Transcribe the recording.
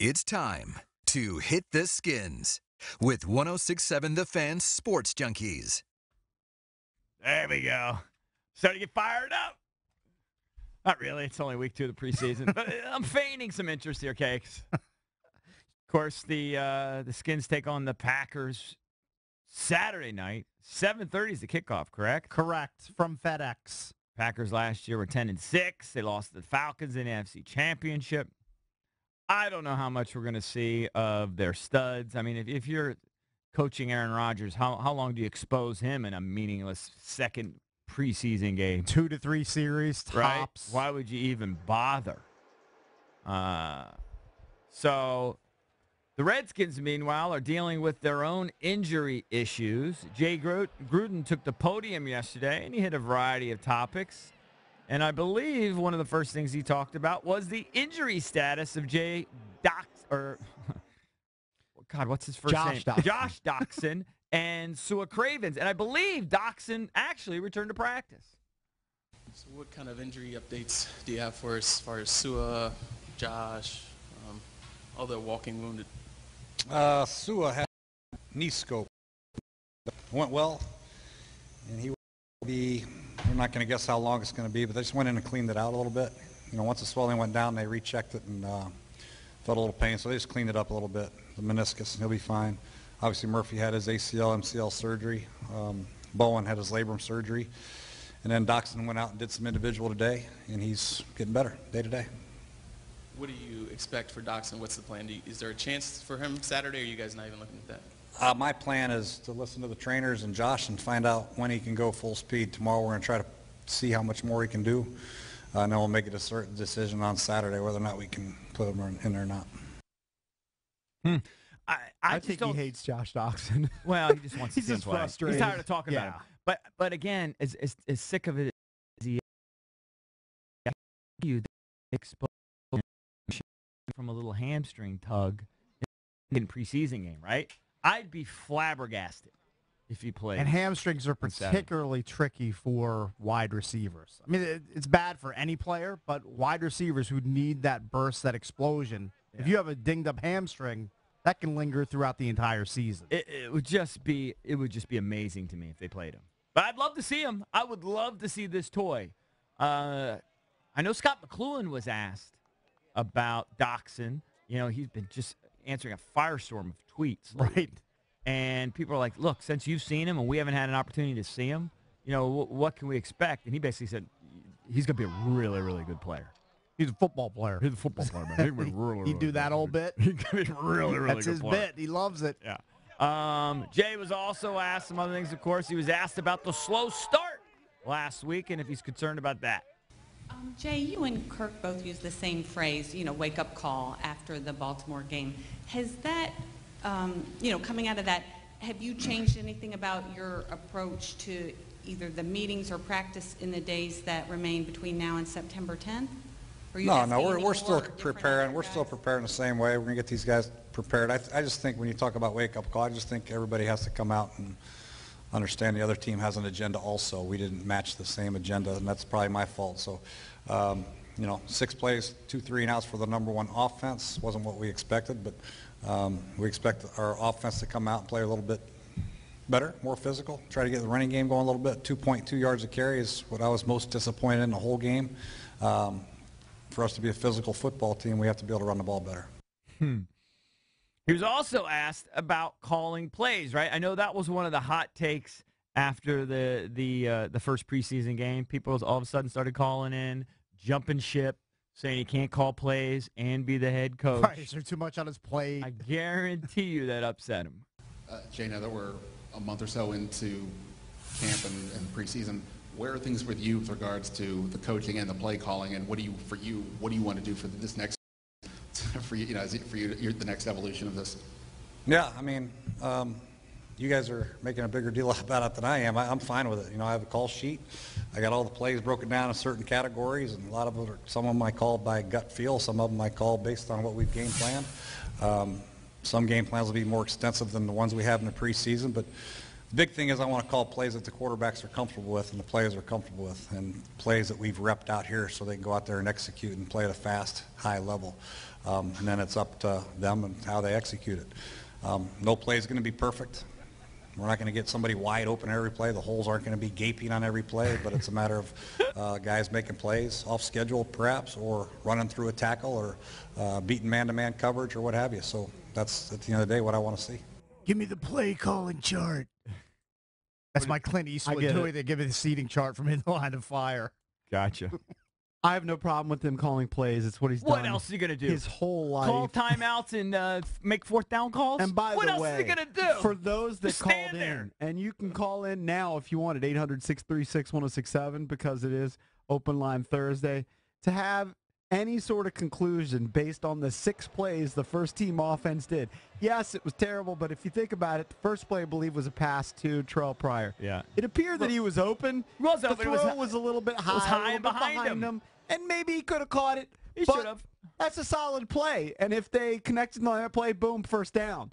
It's time to hit the skins with 106.7 The Fan's Sports Junkies. There we go. Starting to get fired up. Not really. It's only week 2 of the preseason. But I'm feigning some interest here, Cakes. Of course, the Skins take on the Packers Saturday night. 7:30 is the kickoff, correct? Correct, from FedEx. Packers last year were 10-6. They lost to the Falcons in the NFC Championship. I don't know how much we're going to see of their studs. I mean, if you're coaching Aaron Rodgers, how long do you expose him in a meaningless second preseason game? 2 to 3 series, tops. Right? Why would you even bother? So the Redskins, meanwhile, are dealing with their own injury issues. Jay Gruden took the podium yesterday, and he hit a variety of topics. And I believe one of the first things he talked about was the injury status of Josh Doctson. Josh Doctson and Sua Cravens. And I believe Doctson actually returned to practice. So what kind of injury updates do you have for us as far as Sua, Josh, all the walking wounded? Sua had a knee scope. Went well, and he will be, we're not going to guess how long it's going to be, but they just went in and cleaned it out a little bit. You know, once the swelling went down, they rechecked it and felt a little pain, so they just cleaned it up a little bit. The meniscus, he'll be fine. Obviously, Murphy had his ACL, MCL surgery. Bowen had his labrum surgery. And then Doctson went out and did some individual today, and he's getting better day to day. What do you expect for Doctson? What's the plan? Is there a chance for him Saturday, or are you guys not even looking at that? My plan is to listen to the trainers and Josh and find out when he can go full speed. Tomorrow we're going to try to see how much more he can do. And then we'll make a certain decision on Saturday whether or not we can put him in there or not. I think he hates Josh Doctson. Well, he just wants to He's see him just play. frustrated. He's tired of talking about him. But again, as sick of it as he is, you expose from a little hamstring tug in preseason game, right? I'd be flabbergasted if he played. And hamstrings are particularly tricky for wide receivers. I mean, it's bad for any player, but wide receivers who need that burst, that explosion, if you have a dinged-up hamstring, that can linger throughout the entire season. It would just be amazing to me if they played him. But I'd love to see him. I would love to see this toy. I know Scott McLuhan was asked about Doctson. You know, he's been just answering a firestorm of tweets. Right. And people are like, look, since you've seen him and we haven't had an opportunity to see him, you know, what can we expect? And he basically said he's going to be a really, really good player. He's a football player. He's a football player, man. He'd be really, He'd do that old bit. He's going to be really, really That's good his player. bit. He loves it. Yeah. Jay was also asked some other things, of course. He was asked about the slow start last week and if he's concerned about that. Jay, you and Kirk both used the same phrase, wake-up call after the Baltimore game. Has that, coming out of that, have you changed anything about your approach to either the meetings or practice in the days that remain between now and September 10th? We're still preparing. We're still preparing the same way. We're going to get these guys prepared. I just think when you talk about wake-up call, I just think everybody has to come out and understand the other team has an agenda also. We didn't match the same agenda, and that's probably my fault. So, 6 plays, 2 3-and-outs for the number 1 offense wasn't what we expected, but we expect our offense to come out and play a little bit better, more physical, try to get the running game going a little bit. 2.2 yards a carry is what I was most disappointed in the whole game. For us to be a physical football team, we have to be able to run the ball better. He was also asked about calling plays, right? I know that was one of the hot takes after the first preseason game. People all of a sudden started calling in, jumping ship, saying he can't call plays and be the head coach. Right, is there too much on his plate? I guarantee you that upset him. Jay, now that we're a month or so into camp and preseason, where are things with you with regards to the coaching and the play calling, and what do you want to do for this next for you? You're the next evolution of this. Yeah, I mean, you guys are making a bigger deal about it than I am. I'm fine with it. I have a call sheet. I got all the plays broken down in certain categories, and a lot of them some of them I call by gut feel, some of them I call based on what we've game planned. Some game plans will be more extensive than the ones we have in the preseason, but the big thing is I want to call plays that the quarterbacks are comfortable with and the players are comfortable with, and plays that we've repped out here so they can go out there and execute and play at a fast, high level. and then it's up to them and how they execute it. No play is going to be perfect. We're not going to get somebody wide open every play. The holes aren't going to be gaping on every play, but it's a matter of guys making plays off schedule perhaps, or running through a tackle, or beating man-to-man coverage or what have you. So that's, at the end of the day, what I want to see. Give me the play calling chart. That's my Clint Eastwood doing. They give me the seating chart from In the Line of Fire. Gotcha. I have no problem with him calling plays. It's what he's done. What else is he going to do? His whole life. Call timeouts and make fourth down calls? And by what the else way, is he going to do? For those that Just called stand there. in, and you can call in now if you want at 800-636-1067 because it is Open Line Thursday, to have any sort of conclusion based on the 6 plays the first team offense did. Yes, it was terrible, but if you think about it, the first play, I believe, was a pass to Terrell Pryor. Yeah. It appeared that he was open. He was the open. throw was a little bit high, was high a little bit behind him. and maybe he could have caught it. He but should have. That's a solid play. And if they connected on that play, boom, first down.